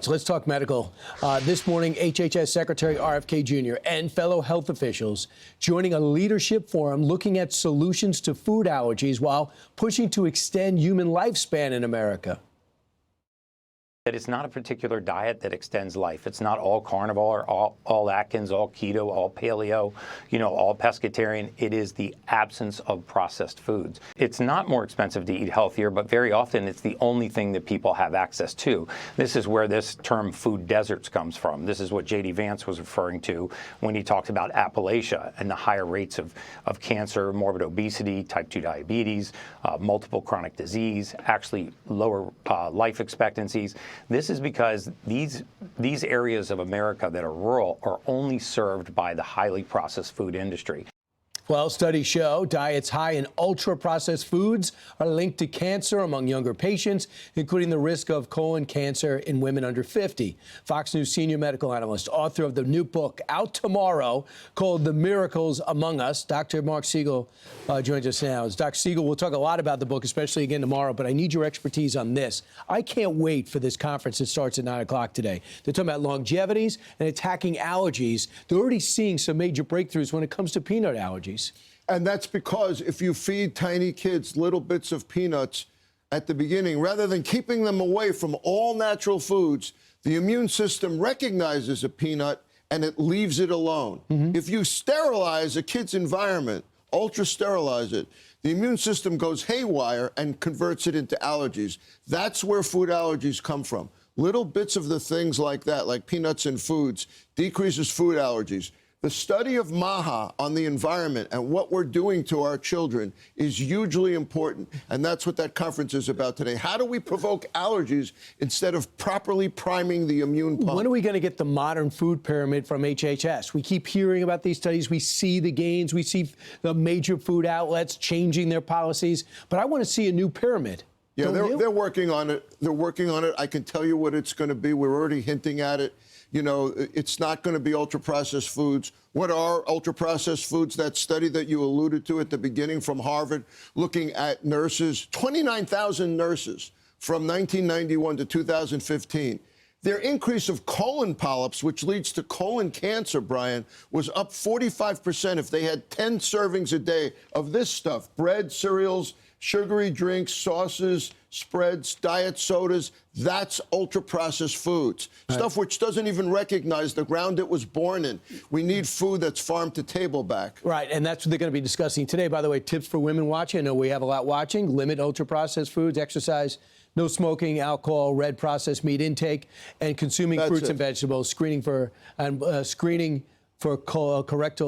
So let's talk medical. This morning, HHS Secretary RFK Jr. and fellow health officials joining a leadership forum looking at solutions to food allergies while pushing to extend human lifespan in America. That it's not a particular diet that extends life. It's not all carnivore, all Atkins, all keto, all paleo, all pescatarian. It is the absence of processed foods. It's not more expensive to eat healthier, but very often it's the only thing that people have access to. This is where this term food deserts comes from. This is what J.D. Vance was referring to when he talked about Appalachia and the higher rates of cancer, morbid obesity, type 2 diabetes, multiple chronic disease, actually lower life expectancies. This is because these areas of America that are rural are only served by the highly processed food industry. Well, studies show diets high in ultra-processed foods are linked to cancer among younger patients, including the risk of colon cancer in women under 50. Fox News senior medical analyst, author of the new book out tomorrow called The Miracles Among Us, Dr. Mark Siegel joins us now. Dr. Siegel, we'll talk a lot about the book, especially again tomorrow, but I need your expertise on this. I can't wait for this conference that starts at 9 o'clock today. They're talking about longevities and attacking allergies. They're already seeing some major breakthroughs when it comes to peanut allergies. And that's because if you feed tiny kids little bits of peanuts at the beginning, rather than keeping them away from all natural foods, the immune system recognizes a peanut and it leaves it alone. If you sterilize a kid's environment, ultra-sterilize it, the immune system goes haywire and converts it into allergies. That's where food allergies come from. Little bits of the things like that, like peanuts in foods, decreases food allergies. The study of MAHA on the environment and what we're doing to our children is hugely important, and that's what that conference is about today. How do we provoke allergies instead of properly priming the immune pump? When are we going to get the modern food pyramid from HHS? We keep hearing about these studies. We see the gains. We see the major food outlets changing their policies, but I want to see a new pyramid. Yeah, they're working on it. They're working on it. I can tell you what it's going to be. We're already hinting at it. It's not going to be ultra-processed foods. What are ultra-processed foods? That study that you alluded to at the beginning from Harvard, looking at nurses, 29,000 nurses from 1991 to 2015. Their increase of colon polyps, which leads to colon cancer, Brian, was up 45% if they had 10 servings a day of this stuff: bread, cereals, sugary drinks, sauces, spreads, diet sodas. That's ultra-processed foods. Right. Stuff which doesn't even recognize the ground it was born in. We need food that's farm to table back. Right, and that's what they're going to be discussing today. By the way, tips for women watching. I know we have a lot watching. Limit ultra-processed foods, exercise, no smoking, alcohol, red processed meat intake, and consuming fruits and vegetables. Screening for colorectal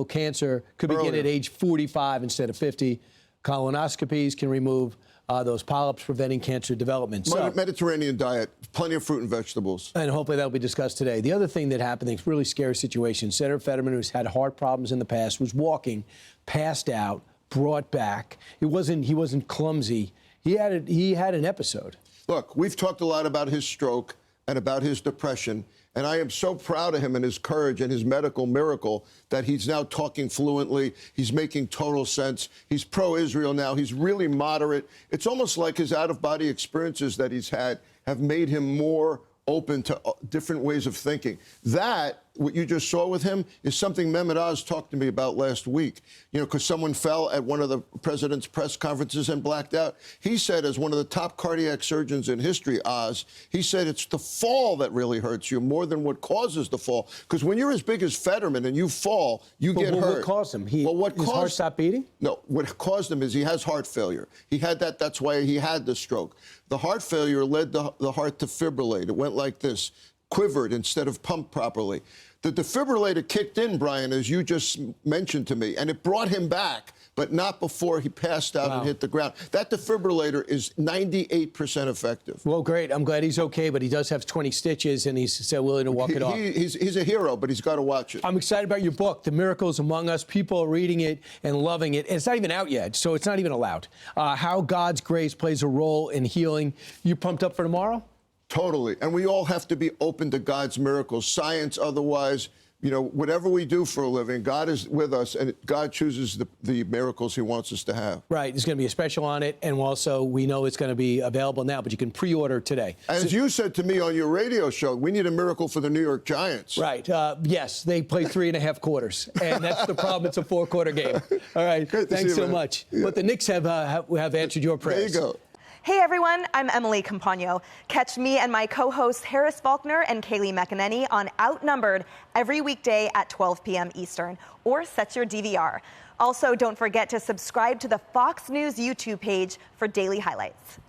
cancer could begin at age 45 instead of 50. Colonoscopies can remove those polyps, preventing cancer development. Mediterranean diet, plenty of fruit and vegetables. And hopefully that'll be discussed today. The other thing that happened, it's a really scary situation. Senator Fetterman, who's had heart problems in the past, was walking, passed out, brought back. He wasn't clumsy. He had an episode. Look, we've talked a lot about his stroke and about his depression, and I am so proud of him and his courage and his medical miracle that he's now talking fluently. He's making total sense. He's pro-Israel now. He's really moderate. It's almost like his out-of-body experiences that he's had have made him more open to different ways of thinking. That, what you just saw with him, is something Mehmet Oz talked to me about last week. Because someone fell at one of the president's press conferences and blacked out. He said, as one of the top cardiac surgeons in history, Oz, he said it's the fall that really hurts you more than what causes the fall. Because when you're as big as Fetterman and you fall, you get hurt. What caused him? His heart stopped beating? No, what caused him is he has heart failure. He had that. That's why he had the stroke. The heart failure led the heart to fibrillate. It went like this, quivered instead of pumped properly. The defibrillator kicked in, Brian, as you just mentioned to me, and it brought him back, but not before he passed out and hit the ground. That defibrillator is 98% effective. Well, great. I'm glad he's okay, but he does have 20 stitches, and he's still willing to walk it off. He's a hero, but he's got to watch it. I'm excited about your book, The Miracles Among Us. People are reading it and loving it. And it's not even out yet, so it's not even allowed. How God's grace plays a role in healing. You pumped up for tomorrow? Totally. And we all have to be open to God's miracles. Science, otherwise, You know, whatever we do for a living, God is with us, and God chooses the miracles he wants us to have. Right. There's going to be a special on it. And also, we know it's going to be available now, but you can pre-order today. As you said to me on your radio show, we need a miracle for the New York Giants. Right. Yes, they play 3.5 quarters. And that's the problem. It's a 4-quarter game. All right. Great to Thanks see you, so man. much. Yeah. But the Knicks have answered your prayers. There you go. Hey everyone, I'm Emily Campagno. Catch me and my co-hosts Harris Faulkner and Kaylee McEnany on Outnumbered every weekday at 12 p.m. Eastern, or set your DVR. Also, don't forget to subscribe to the Fox News YouTube page for daily highlights.